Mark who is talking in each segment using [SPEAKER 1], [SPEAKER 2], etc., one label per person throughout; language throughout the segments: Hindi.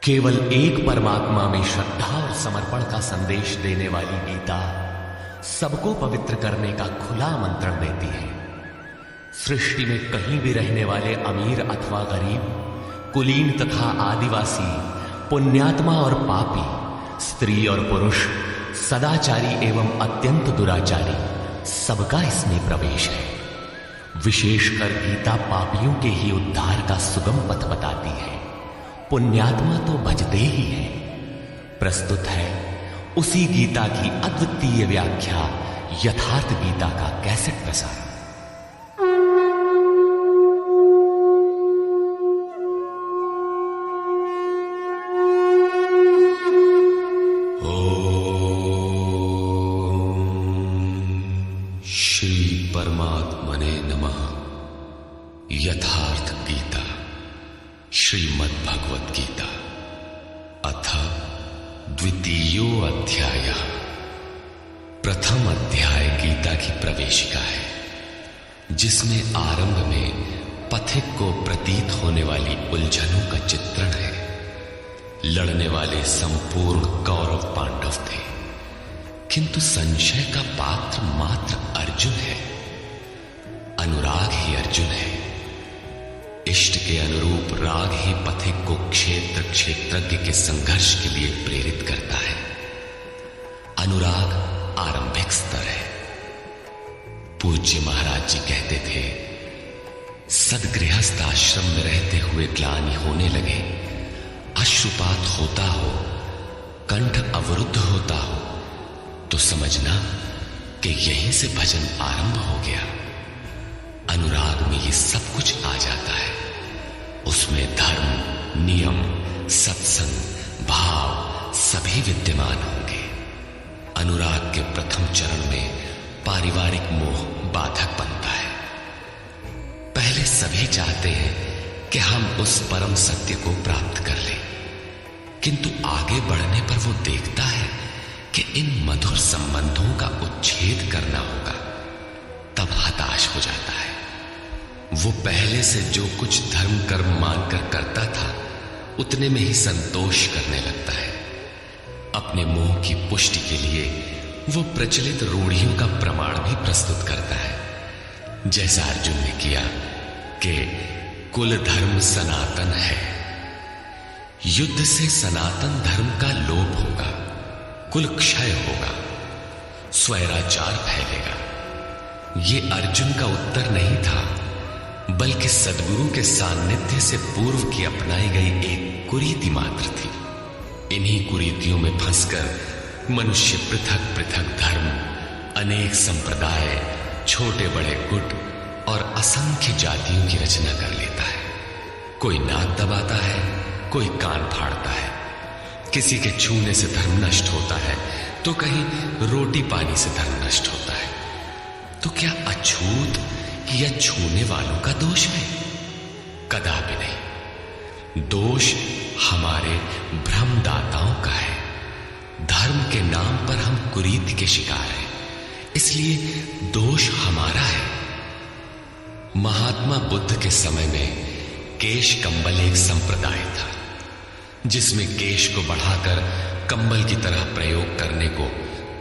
[SPEAKER 1] केवल एक परमात्मा में श्रद्धा और समर्पण का संदेश देने वाली गीता सबको पवित्र करने का खुला आमंत्रण देती है। सृष्टि में कहीं भी रहने वाले अमीर अथवा गरीब, कुलीन तथा आदिवासी, पुण्यात्मा और पापी, स्त्री और पुरुष, सदाचारी एवं अत्यंत दुराचारी, सबका इसमें प्रवेश है। विशेषकर गीता पापियों के ही उद्धार का सुगम पथ बताती है। पुण्यात्मा तो बचते ही है। प्रस्तुत है उसी गीता की अद्वितीय व्याख्या, यथार्थ गीता का कैसेट प्रसारण।
[SPEAKER 2] श्री परमात्मने नमः। यथार्थ गीता श्रीमद् भगवत गीता अथ द्वितीयो अध्याय। प्रथम अध्याय गीता की प्रवेशिका है, जिसमें आरंभ में पथिक को प्रतीत होने वाली उलझनों का चित्रण है। लड़ने वाले संपूर्ण कौरव पांडव थे, किंतु संशय का पात्र मात्र अर्जुन है। अनुराग ही अर्जुन है। इष्ट के अनुरूप राग ही पथिक को क्षेत्र क्षेत्रज्ञ के संघर्ष के लिए प्रेरित करता है। अनुराग आरंभिक स्तर है। पूज्य महाराज जी कहते थे, सदगृहस्थ आश्रम में रहते हुए ग्लानि होने लगे, अश्रुपात होता हो, कंठ अवरुद्ध होता हो, तो समझना कि यहीं से भजन आरंभ हो गया। अनुराग में ये सब कुछ आ जाता है। उसमें धर्म, नियम, सत्संग, भाव सभी विद्यमान होंगे। अनुराग के प्रथम चरण में पारिवारिक मोह बाधक बनता है। पहले सभी चाहते हैं कि हम उस परम सत्य को प्राप्त कर लें, किंतु आगे बढ़ने पर वो देखता है कि इन मधुर संबंधों का उच्छेद करना होगा। तब हताश हो जाता है। वो पहले से जो कुछ धर्म कर्म मानकर करता था, उतने में ही संतोष करने लगता है। अपने मोह की पुष्टि के लिए वो प्रचलित रूढ़ियों का प्रमाण भी प्रस्तुत करता है, जैसा अर्जुन ने किया कि कुल धर्म सनातन है। युद्ध से सनातन धर्म का लोप होगा, कुल क्षय होगा, स्वैराचार फैलेगा। ये अर्जुन का उत्तर नहीं था, बल्कि सद्गुरु के सान्निध्य से पूर्व की अपनाई गई एक कुरीति मात्र थी। इन्हीं कुरीतियों में फंसकर मनुष्य पृथक पृथक धर्म, अनेक संप्रदाय, छोटे बड़े गुट और असंख्य जातियों की रचना कर लेता है। कोई नाक दबाता है, कोई कान फाड़ता है। किसी के छूने से धर्म नष्ट होता है, तो कहीं रोटी पानी से धर्म नष्ट होता है। तो क्या अछूत या छूने वालों का दोष है? कदापि नहीं। दोष हमारे भ्रमदाताओं का है। धर्म के नाम पर हम कुरीति के शिकार हैं, इसलिए दोष हमारा है। महात्मा बुद्ध के समय में केश कंबल एक संप्रदाय था, जिसमें केश को बढ़ाकर कंबल की तरह प्रयोग करने को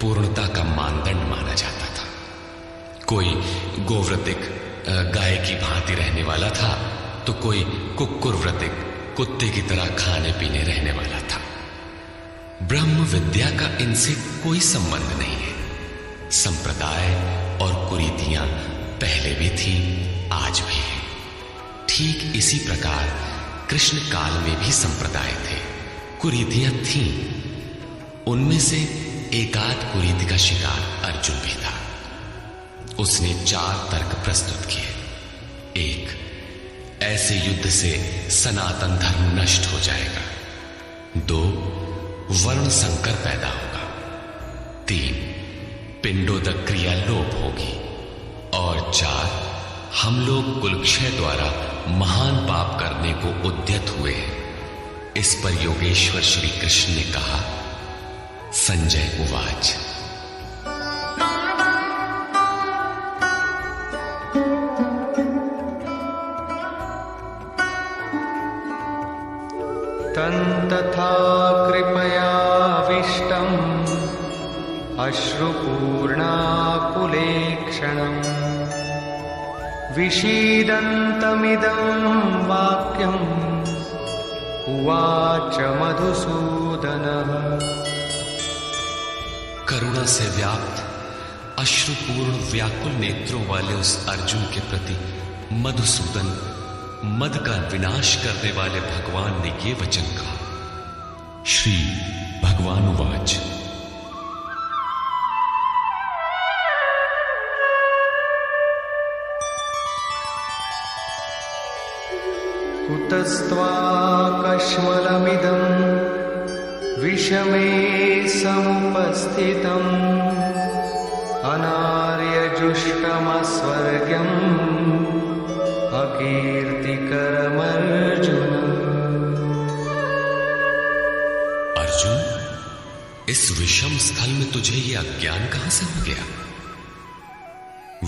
[SPEAKER 2] पूर्णता का मानदंड माना जाता था। कोई गोव्रतिक गाय की भांति रहने वाला था, तो कोई कुक्कुर व्रतिक कुत्ते की तरह खाने पीने रहने वाला था। ब्रह्म विद्या का इनसे कोई संबंध नहीं है। संप्रदाय और कुरीतियां पहले भी थी, आज भी है। ठीक इसी प्रकार कृष्ण काल में भी संप्रदाय थे, कुरीतियां थीं। उनमें से एकाध कुरीति का शिकार अर्जुन भी था। उसने 4 तर्क प्रस्तुत किए। 1, ऐसे युद्ध से सनातन धर्म नष्ट हो जाएगा। 2, वर्ण संकर पैदा होगा। 3, पिंडोदक क्रिया लोप होगी। और 4, हम लोग कुलक्षय द्वारा महान पाप करने को उद्यत हुए हैं। इस पर योगेश्वर श्री कृष्ण ने कहा, संजय उवाच।
[SPEAKER 3] तन्तथा कृपयाविष्टम् अश्रुपूर्णाकुलेक्षणम् विषीदन्तमिदं वाक्यम् उवाच मधुसूदनः।
[SPEAKER 2] करुणा से व्याप्त अश्रुपूर्ण व्याकुल नेत्रों वाले उस अर्जुन के प्रति मधुसूदन, मद का विनाश करने वाले भगवान ने ये वचन कहा। श्री भगवान उवाच।
[SPEAKER 3] कुतस्त्वाकश्मलमिदं विषमे समुपस्थितम् अनार्यजुष्टमस्वर्ग्यम् अकीर्तिकरमर्जुन।
[SPEAKER 2] अर्जुन, इस विषम स्थल में तुझे यह अज्ञान कहां से हो गया?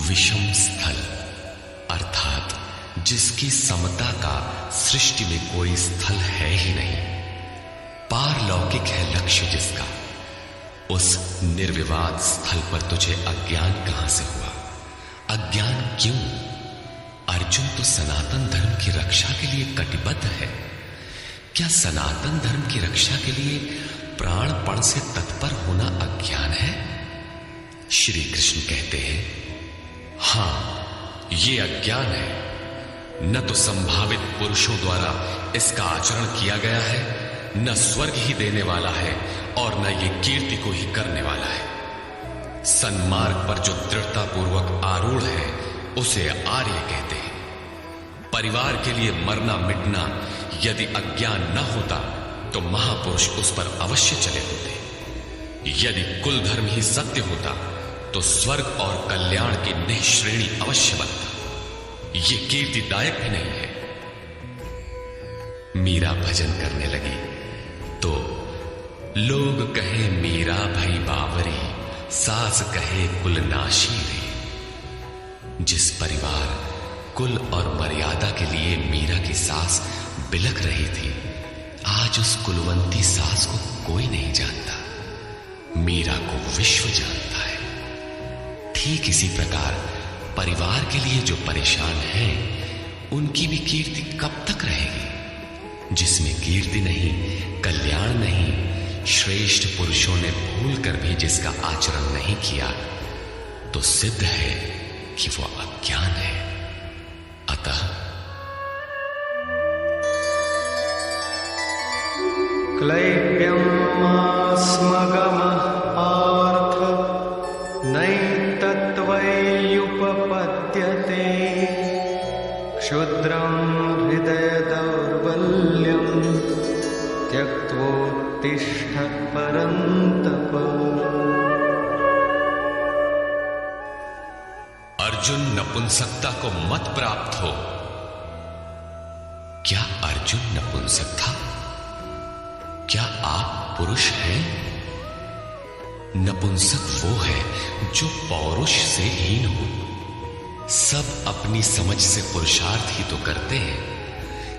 [SPEAKER 2] विषम स्थल अर्थात जिसकी समता का सृष्टि में कोई स्थल है ही नहीं, पारलौकिक है लक्ष्य जिसका, उस निर्विवाद स्थल पर तुझे अज्ञान कहां से हुआ? अज्ञान क्यों? अर्जुन तो सनातन धर्म की रक्षा के लिए कटिबद्ध है। क्या सनातन धर्म की रक्षा के लिए प्राणपण से तत्पर होना अज्ञान है? श्री कृष्ण कहते हैं, हां, ये अज्ञान है। न तो संभावित पुरुषों द्वारा इसका आचरण किया गया है, न स्वर्ग ही देने वाला है और न ये कीर्ति को ही करने वाला है। सन्मार्ग पर जो दृढ़ता पूर्वक आरूढ़ है उसे आर्य कहते हैं। परिवार के लिए मरना मिटना यदि अज्ञान न होता तो महापुरुष उस पर अवश्य चले होते। यदि कुल धर्म ही सत्य होता तो स्वर्ग और कल्याण की निःश्रेणी अवश्य बनता। ये कीर्तिदायक भी नहीं है। मीरा भजन करने लगी तो लोग कहे मीरा भई बावरी, सास कहे कुल नाशी रे। जिस परिवार, कुल और मर्यादा के लिए मीरा की सास बिलख रही थी, आज उस कुलवंती सास को कोई नहीं जानता। मीरा को विश्व जानता है। ठीक इसी प्रकार परिवार के लिए जो परेशान हैं, उनकी भी कीर्ति कब तक रहेगी? जिसमें कीर्ति नहीं, कल्याण नहीं, श्रेष्ठ पुरुषों ने भूल कर भी जिसका आचरण नहीं किया, तो सिद्ध है कि वो अज्ञान है। अतः
[SPEAKER 3] क्लैप्यमास्मगमः पार्थ नैतत्त्वय्युपपद्यते क्षुद्रं हृदय दौर्बल्यं त्यक्त्वोत्तिष्ठ परन्तप।
[SPEAKER 2] अर्जुन, नपुंसकता को मत प्राप्त हो। क्या अर्जुन नपुंसक था? क्या आप पुरुष हैं? नपुंसक वो है जो पौरुष से हीन हो। सब अपनी समझ से पुरुषार्थ ही तो करते हैं।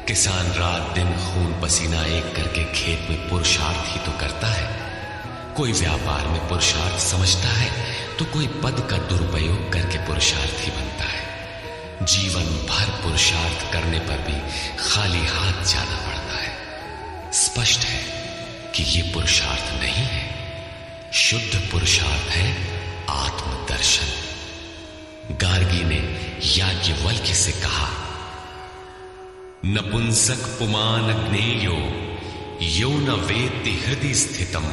[SPEAKER 2] किसान रात दिन खून पसीना एक करके खेत में पुरुषार्थ ही तो करता है। कोई व्यापार में पुरुषार्थ समझता है तो कोई पद का दुरुपयोग करके पुरुषार्थी बनता है। जीवन भर पुरुषार्थ करने पर भी खाली हाथ जाना पड़ता है। स्पष्ट है कि ये पुरुषार्थ नहीं है। शुद्ध पुरुषार्थ है आत्मदर्शन। गार्गी ने याज्ञवल्क्य से कहा, नपुंसक पुमान ज्ञेयो यो न वेत्ति हृदि स्थितम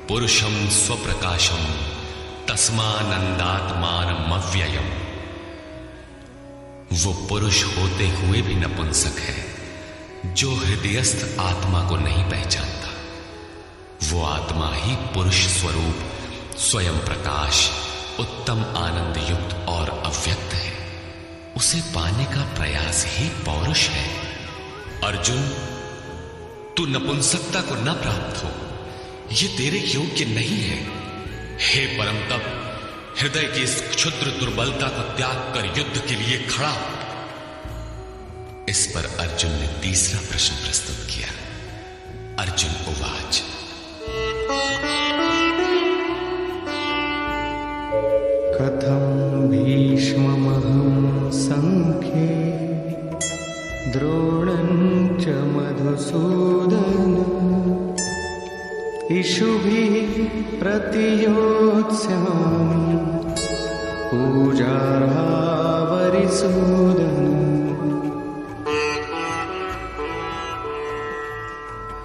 [SPEAKER 2] पुरुषम स्वप्रकाशम तस्मानंदात्मानमव्ययम्। वो पुरुष होते हुए भी नपुंसक है जो हृदयस्थ आत्मा को नहीं पहचानता। वो आत्मा ही पुरुष स्वरूप, स्वयं प्रकाश, उत्तम आनंद युक्त और अव्यक्त है। उसे पाने का प्रयास ही पौरुष है। अर्जुन, तू नपुंसकता को न प्राप्त हो, ये तेरे योग्य नहीं है। हे परम तप, हृदय की इस क्षुद्र दुर्बलता को त्याग कर युद्ध के लिए खड़ा हो। इस पर अर्जुन ने तीसरा प्रश्न प्रस्तुत किया। अर्जुन उवाच।
[SPEAKER 3] कथं भीष्ममहं संख्ये द्रोणं च मधुसूदन इषुभिः प्रतियोत्स्यामि पूजार्हावरिसूदन।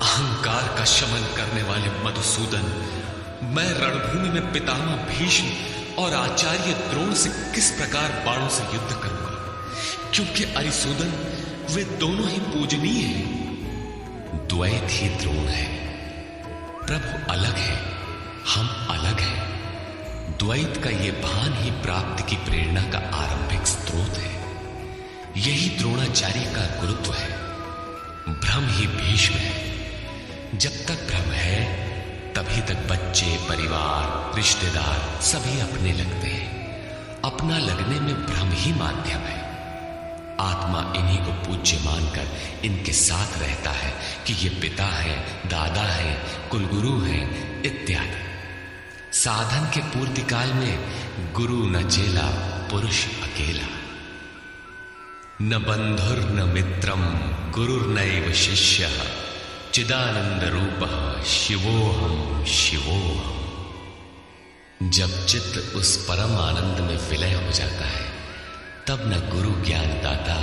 [SPEAKER 2] अहंकार का शमन करने वाले मधुसूदन, मैं रणभूमि में पितामह भीष्म और आचार्य द्रोण से किस प्रकार बाणों से युद्ध करूंगा, क्योंकि अरिसूदन वे दोनों ही पूजनीय हैं। द्वैत ही द्रोण है, प्रभु अलग है, हम अलग हैं। द्वैत का ये भान ही प्राप्ति की प्रेरणा का आरंभिक स्रोत है। यही द्रोणाचार्य का गुरुत्व है। भ्रम ही भीष्म है। जब तक भ्रम है तभी तक बच्चे, परिवार, रिश्तेदार सभी अपने लगते हैं। अपना लगने में भ्रम ही माध्यम है। आत्मा इन्हीं को पूज्य मानकर इनके साथ रहता है कि ये पिता है, दादा है, कुलगुरु है इत्यादि। साधन के पूर्ति काल में गुरु न चेला, पुरुष अकेला। न बंधुर न मित्रम गुरुर्नैव शिष्यः चिदानंद रूपः शिवोहम शिवोहम। जब चित्त उस परम आनंद में विलय हो जाता है तब न गुरु ज्ञान दाता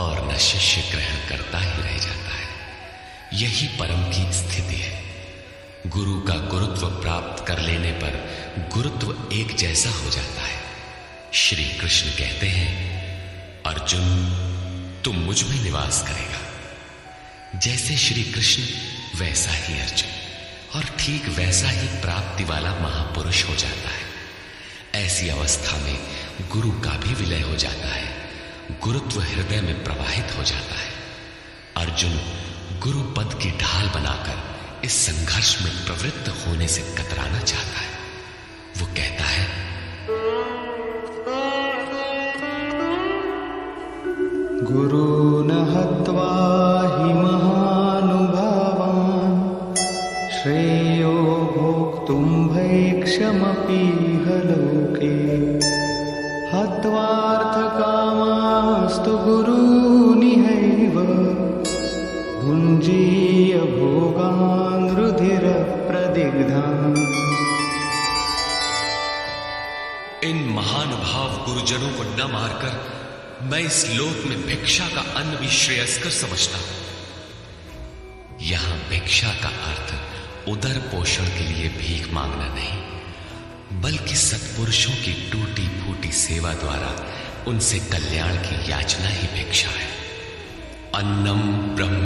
[SPEAKER 2] और न शिष्य ग्रहण करता ही रह जाता है। यही परम की स्थिति है। गुरु का गुरुत्व प्राप्त कर लेने पर गुरुत्व एक जैसा हो जाता है। श्री कृष्ण कहते हैं, अर्जुन तुम मुझ में निवास करेगा। जैसे श्री कृष्ण वैसा ही अर्जुन, और ठीक वैसा ही प्राप्ति वाला महापुरुष हो जाता है। ऐसी अवस्था में गुरु का भी विलय हो जाता है। गुरुत्व हृदय में प्रवाहित हो जाता है। अर्जुन गुरु पद की ढाल बनाकर इस संघर्ष में प्रवृत्त होने से कतराना चाहता है। वो कहता है,
[SPEAKER 3] गुरून् हत्वा हि महानुभावान् श्रेयो भोक्तुं भैक्षमपीह लोके हत्वार्थकामास्तु गुरूनिहैव भुञ्जीय भोगान् रुधिरप्रदिग्धान्।
[SPEAKER 2] इन महानुभाव गुरुजनों को न मारकर मैं इस लोक में भिक्षा का अन्न भी श्रेयस्कर समझता हूं। यहां भिक्षा का अर्थ उदर पोषण के लिए भीख मांगना नहीं, बल्कि सत्पुरुषों की टूटी फूटी सेवा द्वारा उनसे कल्याण की याचना ही भिक्षा है। अन्नम ब्रह्म